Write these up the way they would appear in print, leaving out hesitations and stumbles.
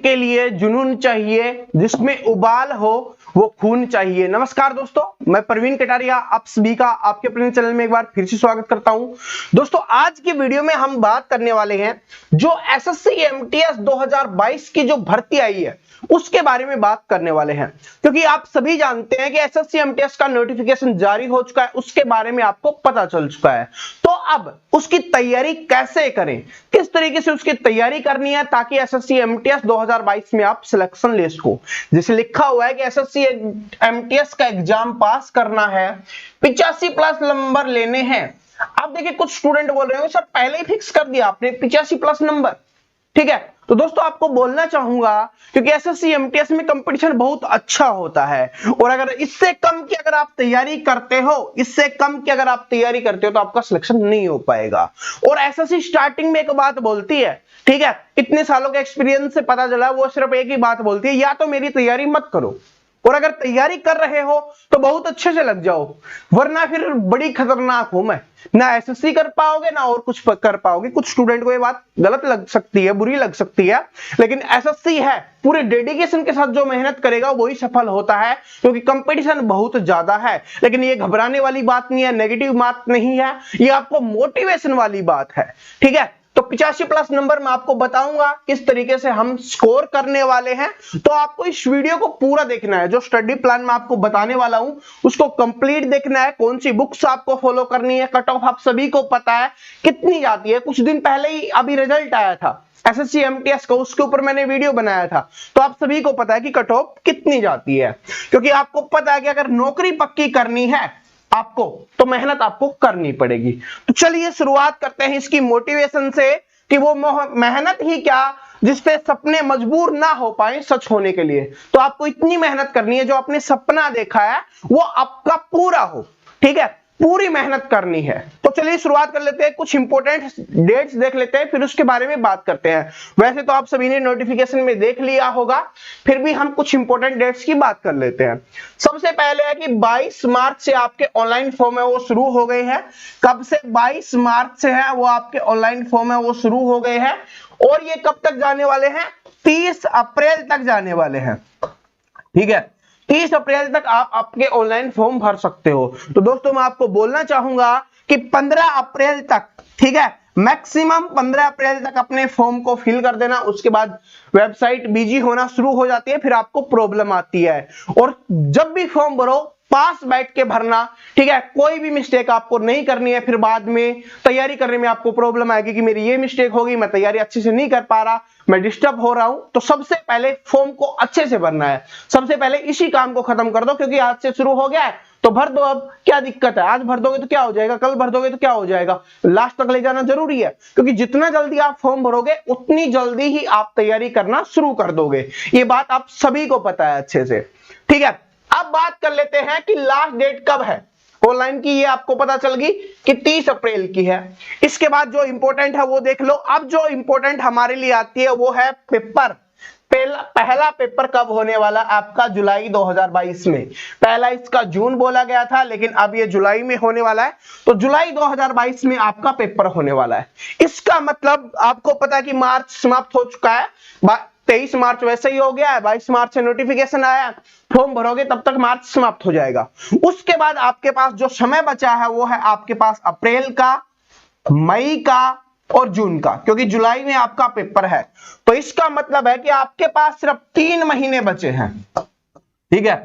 के लिए जुनून चाहिए, जिसमें उबाल हो वो खून चाहिए। नमस्कार दोस्तों, मैं प्रवीण कटारिया आप सभी का आपके अपने चैनल में एक बार फिर से स्वागत करता हूं। दोस्तों आज की वीडियो में हम बात करने वाले हैं जो एसएससी एमटीएस 2022 की जो भर्ती आई है उसके बारे में बात करने वाले हैं, क्योंकि आप सभी जानते हैं कि एसएससी एमटीएस का नोटिफिकेशन जारी हो चुका है, उसके बारे में आपको पता चल चुका है। तो अब उसकी तैयारी कैसे करें, किस तरीके से उसकी तैयारी करनी है ताकि एसएससी एमटीएस 2022 में आप सिलेक्शन ले सको। जैसे लिखा हुआ है कि एसएससी एमटीएस का एग्जाम पास करना है, 85+ नंबर लेने हैं। अब देखिए कुछ स्टूडेंट बोल रहे हो सर पहले ही फिक्स कर दिया आपने 85+ नंबर, ठीक है। तो दोस्तों आपको बोलना चाहूंगा क्योंकि एसएससी एमटीएस में कंपटीशन बहुत अच्छा होता है और अगर इससे कम की अगर आप तैयारी करते हो, इससे कम की अगर आप तैयारी करते हो तो आपका सिलेक्शन नहीं हो पाएगा। और एसएससी स्टार्टिंग में एक बात बोलती है, ठीक है, इतने सालों के एक्सपीरियंस से पता चला, वो सिर्फ एक ही बात बोलती है, या तो मेरी तैयारी मत करो और अगर तैयारी कर रहे हो तो बहुत अच्छे से लग जाओ, वरना फिर बड़ी खतरनाक हूं मैं, ना एसएससी कर पाओगे ना और कुछ कर पाओगे। कुछ स्टूडेंट को ये बात गलत लग सकती है, बुरी लग सकती है, लेकिन एसएससी है, पूरे डेडिकेशन के साथ जो मेहनत करेगा वही सफल होता है, क्योंकि कंपटीशन बहुत ज्यादा है। लेकिन ये घबराने वाली बात नहीं है, नेगेटिव बात नहीं है, ये आपको मोटिवेशन वाली बात है, ठीक है। तो 85+ नंबर मैं आपको बताऊंगा किस तरीके से हम स्कोर करने वाले हैं, तो आपको इस वीडियो को पूरा देखना है। जो स्टडी प्लान मैं आपको बताने वाला हूं उसको कंप्लीट देखना है, कौन सी बुक्स आपको फॉलो करनी है, कट ऑफ आप सभी को पता है कितनी जाती है। कुछ दिन पहले ही अभी रिजल्ट आया था एसएससी एमटीएस का, उसके ऊपर मैंने वीडियो बनाया था, तो आप सभी को पता है कि कट ऑफ कितनी जाती है, क्योंकि आपको पता है कि अगर नौकरी पक्की करनी है आपको तो मेहनत आपको करनी पड़ेगी। तो चलिए शुरुआत करते हैं इसकी मोटिवेशन से कि वो मेहनत ही क्या जिससे सपने मजबूर ना हो पाए सच होने के लिए। तो आपको इतनी मेहनत करनी है जो आपने सपना देखा है वो आपका पूरा हो, ठीक है, पूरी मेहनत करनी है। तो चलिए शुरुआत कर लेते हैं, कुछ इंपॉर्टेंट डेट्स देख लेते हैं, फिर उसके बारे में बात करते हैं। वैसे तो आप सभी ने नोटिफिकेशन में देख लिया होगा, फिर भी हम कुछ इंपॉर्टेंट डेट्स की बात कर लेते हैं। सबसे पहले है कि 22 मार्च से आपके ऑनलाइन फॉर्म है वो शुरू हो गए हैं। कब से? 22 मार्च से है वो आपके ऑनलाइन फॉर्म है वो शुरू हो गए हैं, और ये कब तक जाने वाले हैं? 30 अप्रैल तक जाने वाले हैं, ठीक है। 30 अप्रैल तक आप आपके ऑनलाइन फॉर्म भर सकते हो। तो दोस्तों मैं आपको बोलना चाहूंगा कि 15 अप्रैल तक, ठीक है, मैक्सिमम 15 अप्रैल तक अपने फॉर्म को फिल कर देना। उसके बाद वेबसाइट बिजी होना शुरू हो जाती है, फिर आपको प्रॉब्लम आती है। और जब भी फॉर्म भरो पास बैठ के भरना, ठीक है, कोई भी मिस्टेक आपको नहीं करनी है, फिर बाद में तैयारी करने में आपको प्रॉब्लम आएगी कि मेरी ये मिस्टेक होगी, मैं तैयारी अच्छे से नहीं कर पा रहा, मैं डिस्टर्ब हो रहा हूं। तो सबसे पहले फॉर्म को अच्छे से भरना है, सबसे पहले इसी काम को खत्म कर दो, क्योंकि आज से शुरू हो गया है तो भर दो। अब क्या दिक्कत है, आज भर दोगे तो क्या हो जाएगा, कल भर दोगे तो क्या हो जाएगा, लास्ट तक ले जाना जरूरी है, क्योंकि जितना जल्दी आप फॉर्म भरोगे उतनी जल्दी ही आप तैयारी करना शुरू कर दोगे। ये बात आप सभी को पता है अच्छे से, ठीक है। अब बात कर लेते हैं कि लास्ट डेट कब है ऑनलाइन की, ये आपको पता चल गई कि 30 अप्रैल की है। इसके बाद जो इंपॉर्टेंट है वो देख लो। अब जो इंपॉर्टेंट हमारे लिए आती है वो है पेपर। पहला पेपर कब होने वाला आपका? जुलाई 2022 में। पहला इसका जून बोला गया था, लेकिन अब ये जुलाई में होने वाला है। तो जुलाई 2022 में आपका पेपर होने वाला है। इसका मतलब आपको पता है कि मार्च समाप्त हो चुका है, 23 मार्च वैसे ही हो गया है, 22 मार्च से नोटिफिकेशन आया, फॉर्म भरोगे तब तक मार्च समाप्त हो जाएगा। उसके बाद आपके पास जो समय बचा है वो है आपके पास अप्रैल का, मई का और जून का, क्योंकि जुलाई में आपका पेपर है। तो इसका मतलब है कि आपके पास सिर्फ 3 महीने बचे हैं, ठीक है,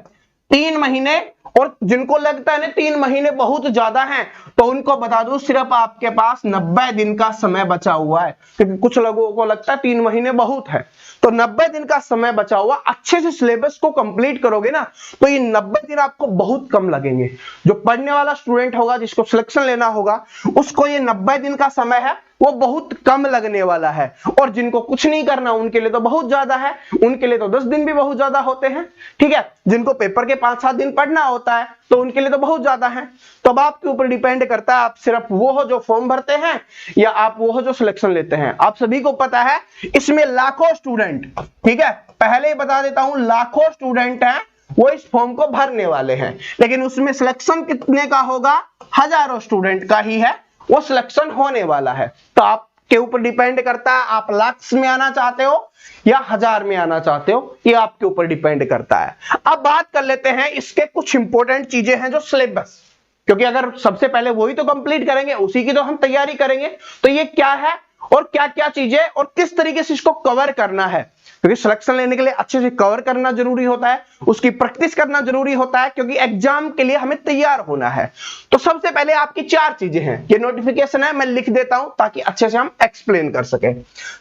3 महीने। और जिनको लगता है ना 3 महीने बहुत ज्यादा हैं, तो उनको बता दूं सिर्फ आपके पास 90 दिन का समय बचा हुआ है, क्योंकि कुछ लोगों को लगता है 3 महीने बहुत है। तो 90 दिन का समय बचा हुआ, अच्छे से सिलेबस को कंप्लीट करोगे ना तो ये 90 दिन आपको बहुत कम लगेंगे। जो पढ़ने वाला स्टूडेंट होगा, जिसको सिलेक्शन लेना होगा, उसको ये 90 दिन का समय है वो बहुत कम लगने वाला है। और जिनको कुछ नहीं करना उनके लिए तो बहुत ज्यादा है, उनके लिए तो 10 दिन भी बहुत ज्यादा होते हैं, ठीक है। जिनको पेपर के 5-7 दिन पढ़ना होता है तो उनके लिए तो बहुत ज्यादा है। तो अब आपके ऊपर डिपेंड करता है, आप सिर्फ वो हो जो फॉर्म भरते हैं या आप वो हो जो सिलेक्शन लेते हैं। आप सभी को पता है इसमें लाखों स्टूडेंट, ठीक है, पहले ही बता देता हूं, लाखों स्टूडेंट हैं वो इस फॉर्म को भरने वाले हैं, लेकिन उसमें सिलेक्शन कितने का होगा? हजारों स्टूडेंट का ही है वो सिलेक्शन होने वाला है। तो आप के ऊपर डिपेंड करता है, आप लाख में आना चाहते हो या 1000 में आना चाहते हो, ये आपके ऊपर डिपेंड करता है। अब बात कर लेते हैं इसके कुछ इंपॉर्टेंट चीजें हैं जो सिलेबस, क्योंकि अगर सबसे पहले वही तो कंप्लीट करेंगे, उसी की तो हम तैयारी करेंगे, तो ये क्या है और क्या क्या चीजें और किस तरीके से इसको कवर करना है, क्योंकि सिलेक्शन लेने के लिए अच्छे से कवर करना जरूरी होता है, उसकी प्रैक्टिस करना जरूरी होता है, क्योंकि एग्जाम के लिए हमें तैयार होना है। तो सबसे पहले आपकी 4 चीजें हैं, ये नोटिफिकेशन है, मैं लिख देता हूं ताकि अच्छे से हम एक्सप्लेन कर सके।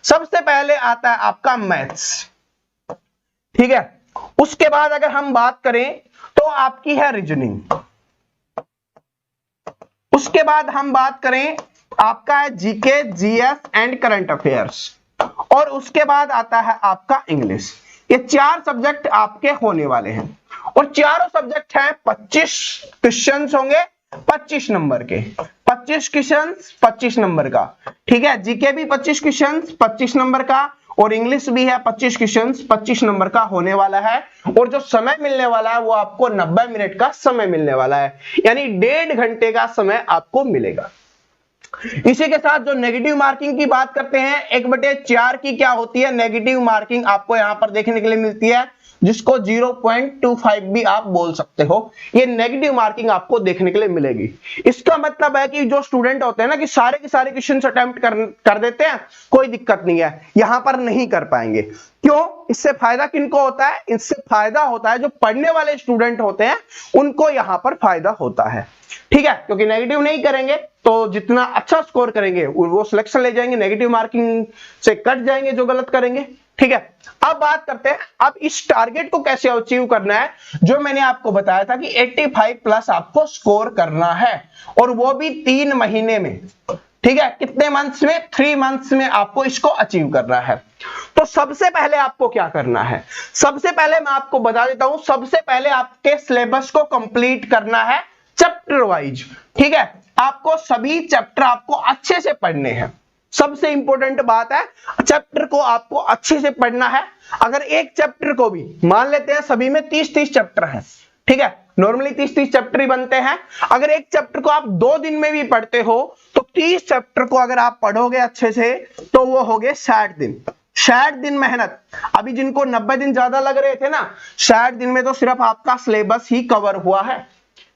सबसे पहले आता है आपका मैथ्स, ठीक है। उसके बाद अगर हम बात करें तो आपकी है रीजनिंग। उसके बाद हम बात करें आपका है GK, GS and current affairs, और उसके बाद आता है आपका इंग्लिश। ये 4 सब्जेक्ट आपके होने वाले हैं, और चारों सब्जेक्ट हैं 25 क्वेश्चंस होंगे 25 नंबर के, 25 क्वेश्चंस 25 नंबर का, ठीक है। जीके भी 25 क्वेश्चंस 25 नंबर का, और इंग्लिश भी है 25 क्वेश्चंस 25 नंबर का होने वाला है। और जो समय मिलने वाला है वो आपको 90 मिनट का समय मिलने वाला है, यानी 1.5 घंटे का समय आपको मिलेगा। इसी के साथ जो नेगेटिव मार्किंग की बात करते हैं, 1/4 की क्या होती है नेगेटिव मार्किंग, आपको यहां पर देखने के लिए मिलती है, जिसको 0.25 भी आप बोल सकते हो। ये नेगेटिव मार्किंग आपको देखने के लिए मिलेगी। इसका मतलब है कि जो स्टूडेंट होते हैं ना कि सारे के सारे क्वेश्चन अटेम्प्ट कर देते हैं, कोई दिक्कत नहीं है, यहां पर नहीं कर पाएंगे। क्यों? इससे फायदा किनको होता है? इससे फायदा होता है जो पढ़ने वाले स्टूडेंट होते हैं, उनको यहां पर फायदा होता है, ठीक है। क्योंकि नेगेटिव नहीं करेंगे तो जितना अच्छा स्कोर करेंगे वो सिलेक्शन ले जाएंगे, नेगेटिव मार्किंग से कट जाएंगे जो गलत करेंगे, ठीक है। अब बात करते हैं अब इस टारगेट को कैसे अचीव करना है, जो मैंने आपको बताया था कि 85 प्लस आपको स्कोर करना है, और वो भी 3 महीने में, ठीक है। कितने मंथ्स में? 3 मंथ्स में आपको इसको अचीव करना है। तो सबसे पहले आपको क्या करना है? सबसे पहले मैं आपको बता देता हूं, सबसे पहले आपके सिलेबस को कंप्लीट करना है चैप्टर वाइज, ठीक है। आपको सभी चैप्टर आपको अच्छे से पढ़ने हैं, सबसे इंपॉर्टेंट बात है चैप्टर को आपको अच्छे से पढ़ना है। अगर एक चैप्टर को भी, मान लेते हैं सभी में 30-30 चैप्टर हैं, ठीक है, नॉर्मली 30-30 चैप्टर ही बनते हैं, अगर एक चैप्टर को आप 2 दिन में भी पढ़ते हो तो 30 चैप्टर को अगर आप पढ़ोगे अच्छे से तो वो हो गए 60 दिन। 60 दिन मेहनत। अभी जिनको 90 दिन ज्यादा लग रहे थे ना, 60 दिन में तो सिर्फ आपका सिलेबस ही कवर हुआ है,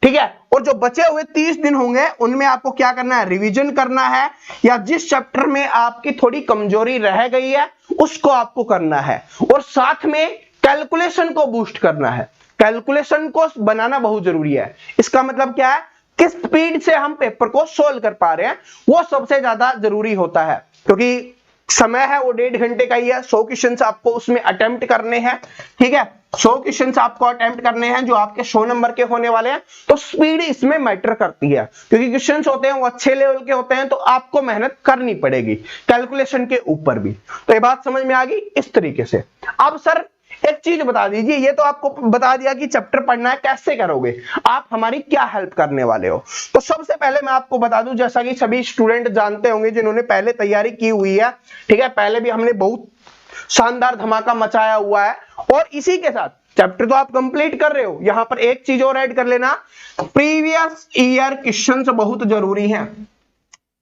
ठीक है। और जो बचे हुए 30 दिन होंगे उनमें आपको क्या करना है? रिवीजन करना है, या जिस चैप्टर में आपकी थोड़ी कमजोरी रह गई है उसको आपको करना है, और साथ में कैलकुलेशन को बूस्ट करना है। कैलकुलेशन को बनाना बहुत जरूरी है। इसका मतलब क्या है? किस स्पीड से हम पेपर को सोल्व कर पा रहे हैं, वो सबसे ज्यादा जरूरी होता है, क्योंकि समय है वो 1.5 घंटे का ही है। 100 क्वेश्चन आपको उसमें अटेम्प्ट करने हैं, ठीक है, 100 क्वेश्चन आपको अटेम्प्ट करने हैं जो आपके 100 नंबर के होने वाले हैं। तो स्पीड इसमें मैटर करती है, क्योंकि क्वेश्चंस होते हैं वो अच्छे लेवल के होते हैं, तो आपको मेहनत करनी पड़ेगी कैलकुलेशन के ऊपर भी। तो ये बात समझ में आ गई इस तरीके से। अब सर एक चीज बता दीजिए, ये तो आपको बता दिया कि चैप्टर पढ़ना है, कैसे करोगे आप, हमारी क्या हेल्प करने वाले हो। तो सबसे पहले मैं आपको बता दूं, जैसा कि सभी स्टूडेंट जानते होंगे जिन्होंने पहले तैयारी की हुई है, ठीक है, पहले भी हमने बहुत शानदार धमाका मचाया हुआ है, और इसी के साथ चैप्टर तो आप कंप्लीट कर रहे हो, यहां पर एक चीज और ऐड कर लेना, प्रीवियस ईयर क्वेश्चंस बहुत जरूरी हैं।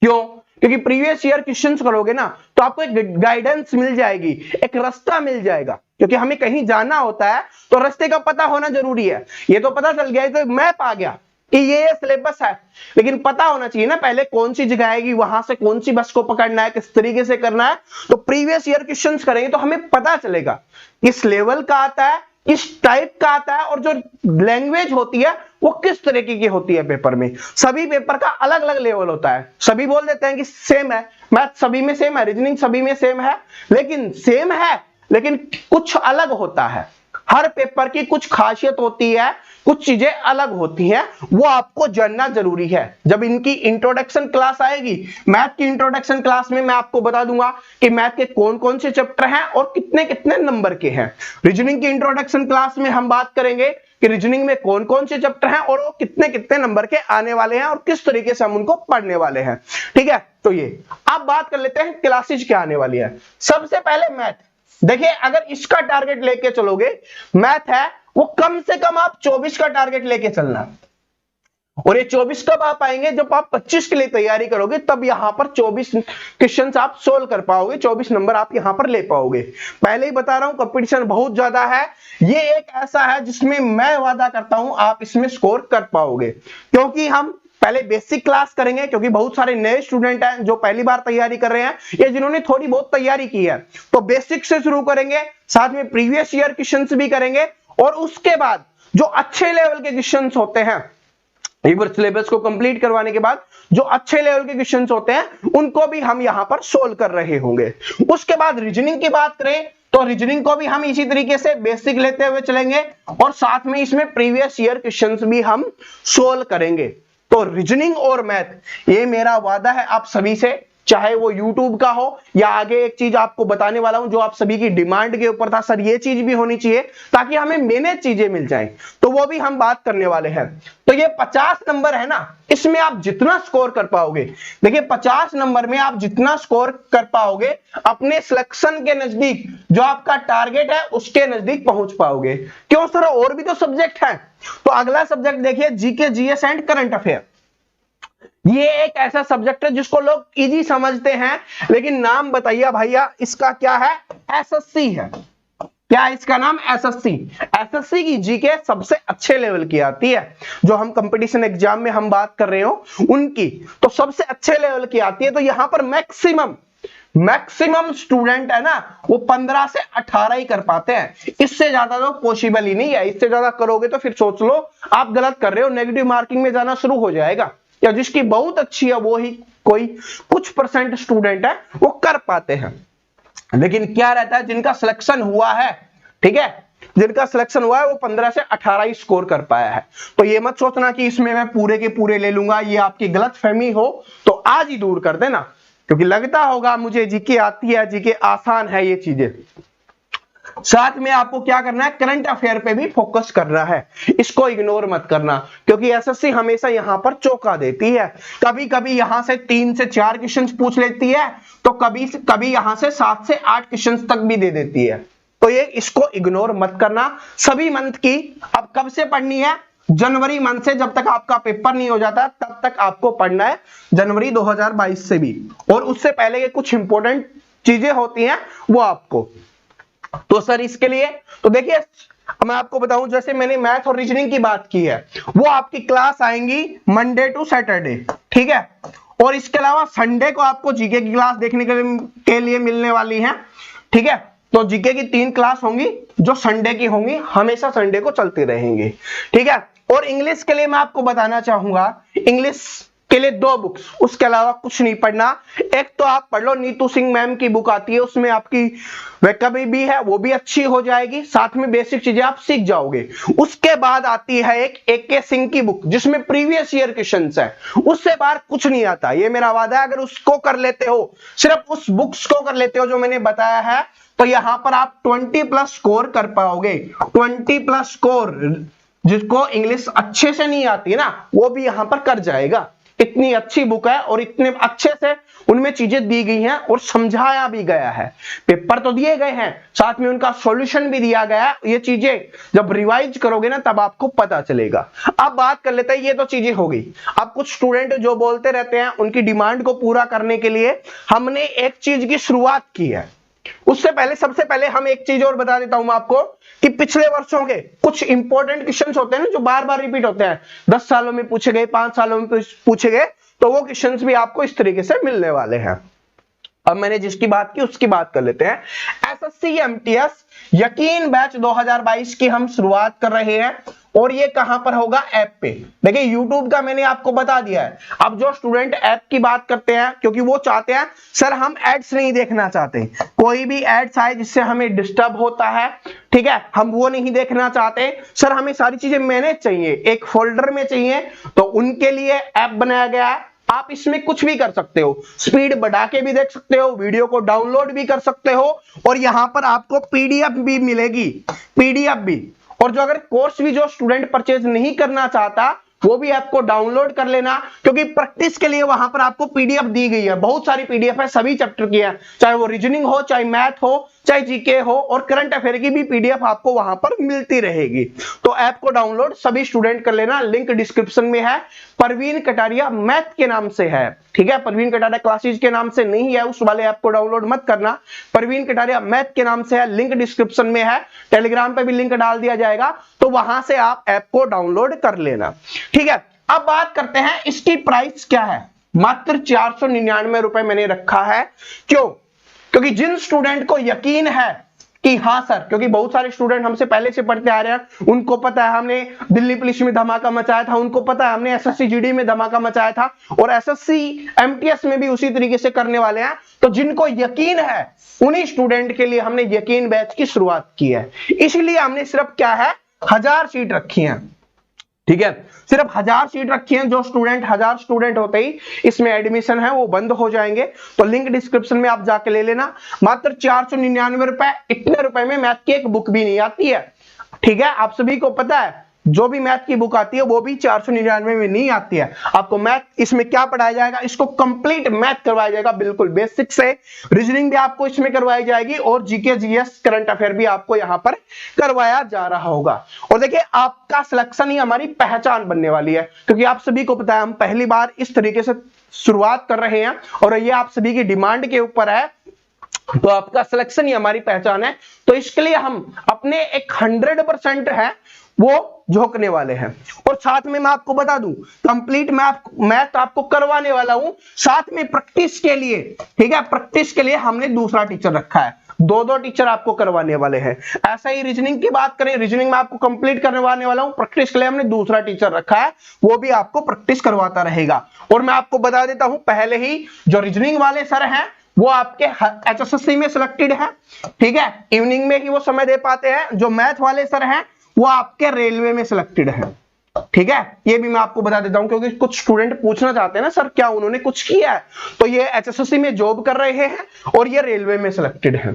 क्यों? क्योंकि प्रीवियस ईयर क्वेश्चंस करोगे ना तो आपको एक गाइडेंस मिल जाएगी, एक रास्ता मिल जाएगा, क्योंकि हमें कहीं जाना होता है तो रास्ते का पता होना जरूरी है। ये तो पता चल गया, तो मैप आ गया कि ये सिलेबस है, लेकिन पता होना चाहिए ना पहले कौन सी जगह आएगी, वहां से कौन सी बस को पकड़ना है, किस तरीके से करना है। तो प्रीवियस ईयर क्वेश्चंस करेंगे तो हमें पता चलेगा किस लेवल का आता है, किस टाइप का आता है, और जो लैंग्वेज होती है वो किस तरीके की होती है। पेपर में सभी पेपर का अलग अलग लेवल होता है। सभी बोल देते हैं कि सेम है, मैथ सभी में सेम है, रीजनिंग सभी में सेम है, लेकिन सेम है लेकिन कुछ अलग होता है। हर पेपर की कुछ खासियत होती है, कुछ चीजें अलग होती हैं, वो आपको जानना जरूरी है। जब इनकी इंट्रोडक्शन क्लास आएगी, मैथ की इंट्रोडक्शन क्लास में मैं आपको बता दूंगा कि मैथ के कौन कौन से चैप्टर हैं और कितने कितने नंबर के हैं। रीजनिंग की इंट्रोडक्शन क्लास में हम बात करेंगे कि रीजनिंग में कौन कौन से चैप्टर हैं और वो कितने कितने नंबर के आने वाले हैं और किस तरीके से हम उनको पढ़ने वाले हैं, ठीक है। तो ये अब बात कर लेते हैं क्लासेज क्या आने वाली है। सबसे पहले मैथ, देखिए अगर इसका टारगेट लेके चलोगे, मैथ है वो कम से कम आप 24 का टारगेट लेके चलना। और ये 24 कब आ पाएंगे, जब आप 25 के लिए तैयारी करोगे, तब यहां पर 24 क्वेश्चंस आप सोल्व कर पाओगे, 24 नंबर आप यहां पर ले पाओगे। पहले ही बता रहा हूं कंपटीशन बहुत ज्यादा है, ये एक ऐसा है जिसमें मैं वादा करता हूं आप इसमें स्कोर कर पाओगे। क्योंकि हम पहले बेसिक क्लास करेंगे, क्योंकि बहुत सारे नए स्टूडेंट हैं जो पहली बार तैयारी कर रहे हैं या जिन्होंने थोड़ी बहुत तैयारी की है, तो बेसिक से शुरू करेंगे, साथ में प्रीवियस ईयर क्वेश्चंस भी करेंगे, और उसके बाद जो अच्छे लेवल के क्वेश्चंस होते हैं, एक बार सिलेबस को कंप्लीट करवाने के बाद जो अच्छे लेवल के क्वेश्चंस होते हैं उनको भी हम यहां पर सोल्व कर रहे होंगे। उसके बाद रीजनिंग की बात करें तो रीजनिंग को भी हम इसी तरीके से बेसिक लेते हुए चलेंगे, और साथ में इसमें प्रीवियस ईयर क्वेश्चंस भी हम सोल्व करेंगे। तो रीजनिंग और मैथ, ये मेरा वादा है आप सभी से, चाहे वो YouTube का हो या आगे एक चीज आपको बताने वाला हूं जो आप सभी की डिमांड के ऊपर था, सर ये चीज भी होनी चाहिए ताकि हमें मैनेज चीजें मिल जाएं, तो वो भी हम बात करने वाले हैं। तो ये 50 नंबर है ना, इसमें आप जितना स्कोर कर पाओगे, देखिए 50 नंबर में आप जितना स्कोर कर पाओगे अपने सिलेक्शन के नजदीक, जो आपका टारगेट है उसके नजदीक पहुंच पाओगे। क्यों सर, और भी तो सब्जेक्ट है। तो अगला सब्जेक्ट देखिए GK, GS and current affair. ये एक ऐसा सब्जेक्ट है जिसको लोग इजी समझते हैं, लेकिन नाम बताइए भैया इसका क्या है, एसएससी है। क्या है इसका नाम, एसएससी। एसएससी की जीके सबसे अच्छे लेवल की आती है, जो हम कंपटीशन एग्जाम में हम बात कर रहे हो उनकी, तो सबसे अच्छे लेवल की आती है। तो यहां पर मैक्सिमम स्टूडेंट है ना वो 15 से 18 ही कर पाते हैं, इससे ज्यादा तो पॉसिबल ही नहीं है। इससे ज्यादा करोगे तो फिर सोच लो आप गलत कर रहे हो, नेगेटिव मार्किंग में जाना शुरू हो जाएगा। या जिसकी बहुत अच्छी है वो ही कोई कुछ परसेंट स्टूडेंट है वो कर पाते हैं, लेकिन क्या रहता है जिनका सिलेक्शन हुआ है, ठीक है, जिनका सिलेक्शन हुआ है वो 15 से 18 ही स्कोर कर पाया है। तो ये मत सोचना कि इसमें मैं पूरे के पूरे ले लूंगा, ये आपकी गलतफहमी हो तो आज ही दूर कर देना, क्योंकि लगता होगा मुझे जीके आती है, जीके आसान है, ये चीजें। साथ में आपको क्या करना है, करंट अफेयर पे भी फोकस करना है, इसको इग्नोर मत करना, क्योंकि एसएससी हमेशा यहां पर चौका देती है। कभी कभी यहां से 3 से 4 क्वेश्चंस पूछ लेती है, तो कभी यहां से 7 से 8 क्वेश्चंस तक भी दे देती है। तो ये इसको इग्नोर मत करना। सभी मंथ की अब कब से पढ़नी है, जनवरी मंथ से, जब तक आपका पेपर नहीं हो जाता तब तक आपको पढ़ना है, जनवरी 2022 से भी, और उससे पहले ये कुछ इंपॉर्टेंट चीजें होती हैं वो आपको। तो सर इसके लिए तो देखिए मैं आपको बताऊं, जैसे मैंने मैथ और रीजनिंग की बात की है, वो आपकी क्लास आएंगी मंडे टू सैटरडे, ठीक है, और इसके अलावा संडे को आपको जीके की क्लास देखने के लिए मिलने वाली है, ठीक है। तो जीके की 3 क्लास होंगी जो संडे की होंगी, हमेशा संडे को चलती रहेंगी, ठीक है। और इंग्लिश के लिए मैं आपको बताना चाहूंगा, इंग्लिश के लिए 2 बुक्स, उसके अलावा कुछ नहीं पढ़ना। एक तो आप पढ़ लो नीतू सिंह मैम की बुक आती है, उसमें आपकी वैकेबलरी भी है, वो भी अच्छी हो जाएगी, साथ में बेसिक चीजें आप सीख जाओगे। उसके बाद आती है एक AK सिंह की बुक जिसमें प्रीवियस ईयर क्वेश्चंस है, उससे बाहर कुछ नहीं आता, ये मेरा वादा है। अगर उसको कर लेते हो, सिर्फ उस बुक्स को कर लेते हो जो मैंने बताया है, तो यहां पर आप 20+ स्कोर कर पाओगे। 20+ स्कोर, जिसको इंग्लिश अच्छे से नहीं आती ना वो भी यहां पर कर जाएगा। इतनी अच्छी बुक है और इतने अच्छे से उनमें चीजें दी गई हैं और समझाया भी गया है। पेपर तो दिए गए हैं, साथ में उनका सॉल्यूशन भी दिया गया है। ये चीजें जब रिवाइज करोगे ना तब आपको पता चलेगा। अब बात कर लेते हैं, ये तो चीजें हो गई। अब कुछ स्टूडेंट जो बोलते रहते हैं, उनकी डिमांड को पूरा करने के लिए हमने एक चीज की शुरुआत की है। उससे पहले सबसे पहले हम एक चीज और बता देता हूं मैं आपको कि पिछले वर्षों के कुछ इंपॉर्टेंट क्वेश्चंस होते हैं ना जो बार बार रिपीट होते हैं, 10 सालों में पूछे गए, 5 सालों में पूछे गए, तो वो क्वेश्चंस भी आपको इस तरीके से मिलने वाले हैं। अब मैंने जिसकी बात की उसकी बात कर लेते हैं। एसएससी एमटीएस यकीन बैच 2022 की हम शुरुआत कर रहे हैं, और ये कहां पर होगा, ऐप पे। देखिए YouTube का मैंने आपको बता दिया है। अब जो स्टूडेंट ऐप की बात करते हैं, क्योंकि वो चाहते हैं सर हम एड्स नहीं देखना चाहते, कोई भी एड्स आए जिससे हमें डिस्टर्ब होता है, ठीक है, हम वो नहीं देखना चाहते, सर हमें सारी चीजें मैनेज चाहिए, एक फोल्डर में चाहिए, तो उनके लिए ऐप बनाया गया है। आप इसमें कुछ भी कर सकते हो, स्पीड बढ़ा के भी देख सकते हो, वीडियो को डाउनलोड भी कर सकते हो, और यहां पर आपको पीडीएफ भी मिलेगी, पीडीएफ भी। और जो अगर कोर्स भी जो स्टूडेंट परचेज नहीं करना चाहता वो भी आपको डाउनलोड कर लेना, क्योंकि प्रैक्टिस के लिए वहां पर आपको पीडीएफ दी गई है, बहुत सारी पीडीएफ है सभी चैप्टर की है, चाहे वो रीजनिंग हो, चाहे मैथ हो, चाहे जीके हो, और करंट अफेयर की भी पीडीएफ आपको वहां पर मिलती रहेगी। तो ऐप को डाउनलोड सभी स्टूडेंट कर लेना, लिंक डिस्क्रिप्शन में है। परवीन कटारिया मैथ के नाम से है, ठीक है, परवीन कटारिया क्लासेज के नाम से नहीं है, उस वाले ऐप को डाउनलोड मत करना, परवीन कटारिया मैथ के नाम से है, लिंक डिस्क्रिप्शन में है, टेलीग्राम पे भी लिंक डाल दिया जाएगा, तो वहां से आप ऐप को डाउनलोड कर लेना, ठीक है। अब बात करते हैं इसकी प्राइस क्या है। मात्र 499 रुपए मैंने रखा है। क्यों? क्योंकि जिन स्टूडेंट को यकीन है कि हाँ सर, क्योंकि बहुत सारे स्टूडेंट हमसे पहले से पढ़ते आ रहे हैं, उनको पता है हमने दिल्ली पुलिस में धमाका मचाया था, उनको पता है हमने एसएससी जीडी में धमाका मचाया था, और एसएससी एमटीएस में भी उसी तरीके से करने वाले हैं। तो जिनको यकीन है उन्हीं स्टूडेंट के लिए हमने यकीन बैच की शुरुआत की है। इसलिए हमने सिर्फ क्या है 1000 सीट रखी है, ठीक है, सिर्फ 1000 सीट रखी हैं। जो स्टूडेंट 1000 स्टूडेंट होते ही इसमें एडमिशन है वो बंद हो जाएंगे, तो लिंक डिस्क्रिप्शन में आप जाके ले लेना। मात्र 499 रुपए, इतने रुपए में मैथ की एक बुक भी नहीं आती है, ठीक है, आप सभी को पता है। जो भी मैथ की बुक आती है वो भी 499 में नहीं आती है। आपको मैथ इसमें क्या पढ़ाया जाएगा, इसको कंप्लीट मैथ करवाया जाएगा, बिल्कुल बेसिक से। रीजनिंग भी आपको इसमें करवाई जाएगी, और जीके जीएस करंट अफेयर भी आपको यहां पर करवाया जा रहा होगा। और देखिए आपका सिलेक्शन ही हमारी पहचान बनने वाली है, क्योंकि आप सभी को पता है हम पहली बार इस तरीके से शुरुआत कर रहे हैं, और ये आप सभी की डिमांड के ऊपर है, तो आपका सिलेक्शन ही हमारी पहचान है। तो इसके लिए हम अपने एक 100% है वो झोंकने वाले हैं। और साथ में मैं आपको बता दूं, कंप्लीट मैथ आपको करवाने वाला हूं, साथ में प्रैक्टिस के लिए, ठीक है, प्रैक्टिस के लिए हमने दूसरा टीचर रखा है, दो टीचर आपको करवाने वाले हैं। ऐसा ही रीजनिंग की बात करें, रीजनिंग में आपको कंप्लीट करवाने वाला हूं, प्रैक्टिस के लिए हमने दूसरा टीचर रखा है, वो भी आपको प्रैक्टिस करवाता रहेगा। और मैं आपको बता देता हूं पहले ही, जो रीजनिंग वाले सर हैं वो आपके एचएसएससी में सिलेक्टेड है, ठीक है, इवनिंग में ही वो समय दे पाते हैं। जो मैथ वाले सर हैं वो आपके रेलवे में सिलेक्टेड है, ठीक है, ये भी मैं आपको बता देता हूं, क्योंकि कुछ स्टूडेंट पूछना चाहते हैं ना सर क्या उन्होंने कुछ किया है, तो ये एचएसएससी में जॉब कर रहे हैं और ये रेलवे में सिलेक्टेड है,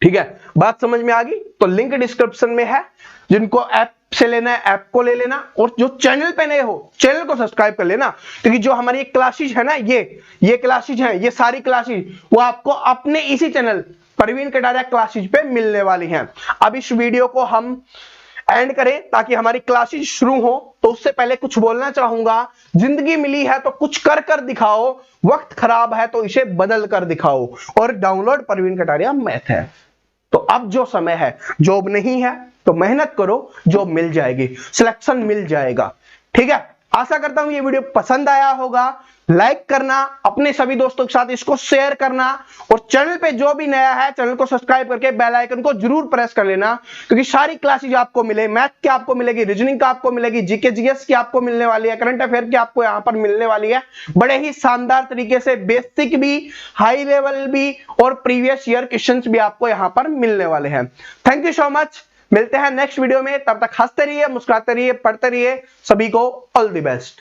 ठीक है, बात समझ में आ गई। तो लिंक डिस्क्रिप्शन में है, जिनको ऐप से लेना है ऐप को ले लेना, और जो चैनल पे नए हो चैनल को सब्सक्राइब कर लेना, क्योंकि जो हमारी क्लासेज है ना, ये क्लासेज है, ये सारी क्लासेज वो आपको अपने इसी चैनल परवीन कटारिया क्लासेज पे मिलने वाली हैं। अब इस वीडियो को हम एंड करें ताकि हमारी क्लासेज शुरू हो, तो उससे पहले कुछ बोलना चाहूंगा, जिंदगी मिली है तो कुछ कर कर दिखाओ, वक्त खराब है तो इसे बदल कर दिखाओ, और डाउनलोड परवीन कटारिया मैथ है। तो अब जो समय है, जॉब नहीं है तो मेहनत करो, जॉब मिल जाएगी, सिलेक्शन मिल जाएगा, ठीक है। आशा करता हूं ये वीडियो पसंद आया होगा, लाइक करना, अपने सभी दोस्तों के साथ इसको शेयर करना, और चैनल पे जो भी नया है चैनल को सब्सक्राइब करके बेल आइकन को जरूर प्रेस कर लेना, क्योंकि सारी क्लासेज आपको मिले, मैथ की आपको मिलेगी, रीजनिंग का आपको मिलेगी, जीके जीएस की आपको मिलने वाली है, करंट अफेयर की आपको यहां पर मिलने वाली है, बड़े ही शानदार तरीके से, बेसिक भी, हाई लेवल भी, और प्रीवियस ईयर क्वेश्चंस भी आपको यहां पर मिलने वाले हैं। थैंक यू सो मच, मिलते हैं नेक्स्ट वीडियो में, तब तक हंसते रहिए, मुस्कुराते रहिए, पढ़ते रहिए, सभी को ऑल द बेस्ट।